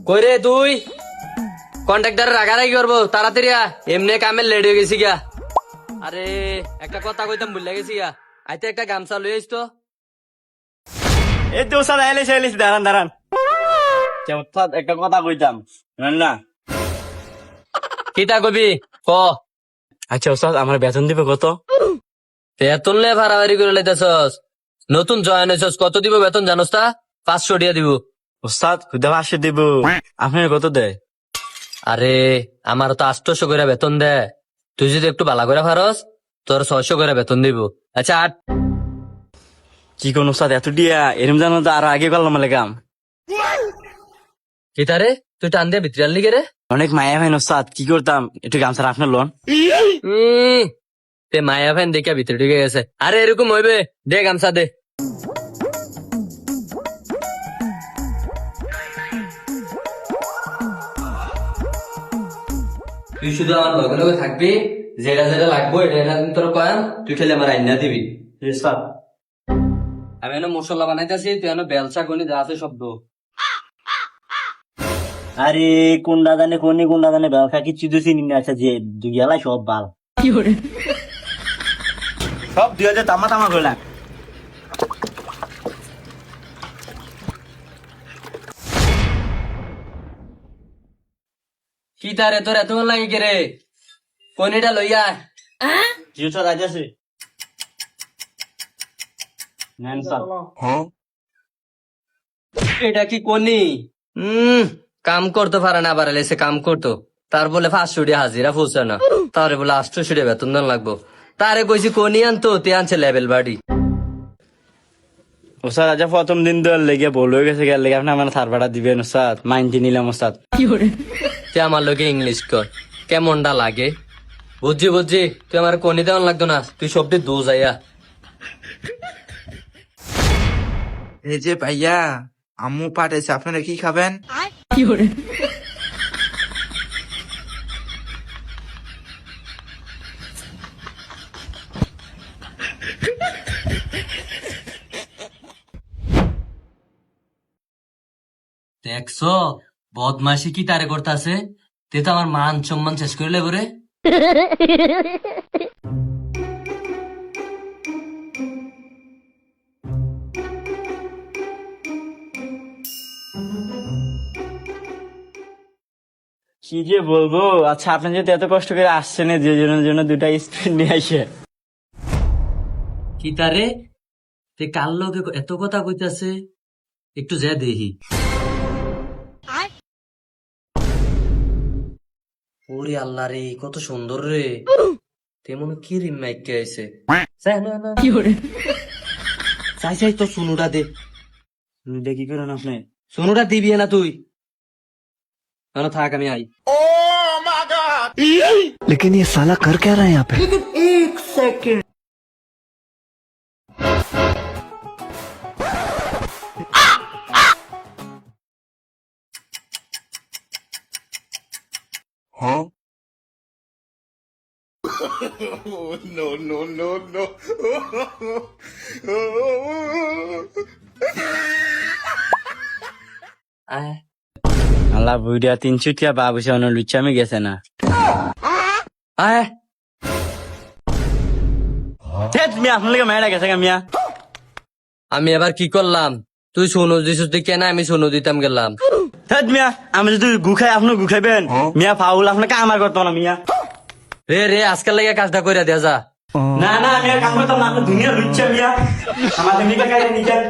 কই রে তুই কন্ট্রাক্টর রাগারাগি করবো তাড়াতাড়ি আ, এমনি কামের লেট হয়ে গেছি গা। আরে একটা কথা কইতাম ভুলে গেছি গা, আইতে একটা গামছা লই আইস তো। এই তো ওস্তাদ আইলিস দাঁড়ান দাঁড়ান। ওস্তাদ একটা কথা কইতাম জানেন না। কিতা কবি ক। আচ্ছা ওস্তাদ আমার বেতন দিবে কত? বেতন লে ভাড়াবাড়ি করে লাইতেছস, নতুন জয়েন হয়েছস, কত দিব বেতন জানোস তা? 500 টাকা দিব। ওস্তাদ খুদা 500 দিব, আপনার কত দেয়? আরে আমার তো 800 করে বেতন দে, তুই যদি একটু ভালো করে পারস তোর 600 করে বেতন দিব। আচ্ছা আট। কি কোন ওস্তাদ এত দিয়া এরম জানো তো আরো আগে করলাম কাম। কিতা রে তুই টান দিয়া ভিতরে আনলি কে রে? অনেক মায়া ভাই ওস্তাদ, কি করতাম একটু গামছা আপনার লোন। তে মায়া ফ্যান দেখে ভিতরে ঢুকে গেছে। আরে এরকম হইবে, দে গামছা দে। তুই শুধু আমার লগে লগে থাকবি, যেটা যেটা লাগবো এটা এটা আমি তোর কয়াম, তুই খালি আমার আইনা দিবি। ওস্তাদ আমি এনে মশলা বানাইতেছি, তুই এনে বেলচা গনি যা আছে শব্দ। আরে কোনটা জানে ব্যবসা কিছু তো চিনি না। আচ্ছা যে দুইয়ালাই সব বাল সব 2000 তামা তামা করলাম। কি তারে তোর এত মন লাগে কে রে? কনিটা লইয়া জি ওস্তাদ আইতাছে। নেন স্যার। এটা কি কনি? কাম করতে পারে না, আবার এসে কাম করতো, তার বলে 500 টাকা হাজিরা পৌঁছে না, তারে বলে 800 টাকা বেতন দেন লাগবো। তারে কইছি কনি আনতো, তে আনছে লেভেল বাড়ি। ওস্তাদ আজ প্রথম দিন তো লেগে বল হয়ে গেছে, গেলে আপনি আমার সার ভাড়া দিবেন ওস্তাদ, মাইন্ডি নিলাম ওস্তাদ। তে আমার লোকে ইংলিশ কর, কেমনটা লাগে বুঝছি বুঝছি। তুই আমার কনি দেওয়ান লাগতো না, তুই সবটি দু যাইয়া। এই যে ভাইয়া, আম্মু পাঠাইছে, আপনারা কি খাবেন? দেখছো বদমাসি কি তারে করতেছে, তে তো আমার মান সম্মান শেষ করে লেবো রে। কি যে বলবো। আচ্ছা আপনি যেহেতু এত কষ্ট করে আসছেন, যে জনের জন্য দুটা স্টুডেন্ট নিয়ে আসে। কি তারে তে কাল লোকে এত কথা কইতাছে, একটু যা দেখি। ওরে আল্লাহ রে, কত সুন্দর রে, তেমন কি রিম মাইকে আইছে। চাই চাই তো সুনুটা দে। দেখি করেন আপনি। সুনুটা দিবি না তুই? না থাক আমি আই। लेकिन ये साला कर क्या रहा है यहाँ पे? আয় আল্লাহ বুড়িয়া 300 টাকা বাবু সে অন্য লুচ্চামি গেছে না। আয়। মিয়া আপনার লাগে মেয়েরা গেছে গা মিয়া। আমি এবার কি করলাম? তুই সোনু দিছিস তুই কেন, আমি সোনু দিতাম গেলাম। মিয়া আমি যদি গুখাই আপনি গুখাইবেন মিয়া, ফাউল আপনাকে আমার করতো না মিয়া। রে রে আজকাল লাগে কাজটা কইরা দেয়া যা। না না মিয়া কাম করতাম না, আপনি দুনিয়া লুচ্চা মিয়া, আমার দুনিয়া কাজে নিকেন।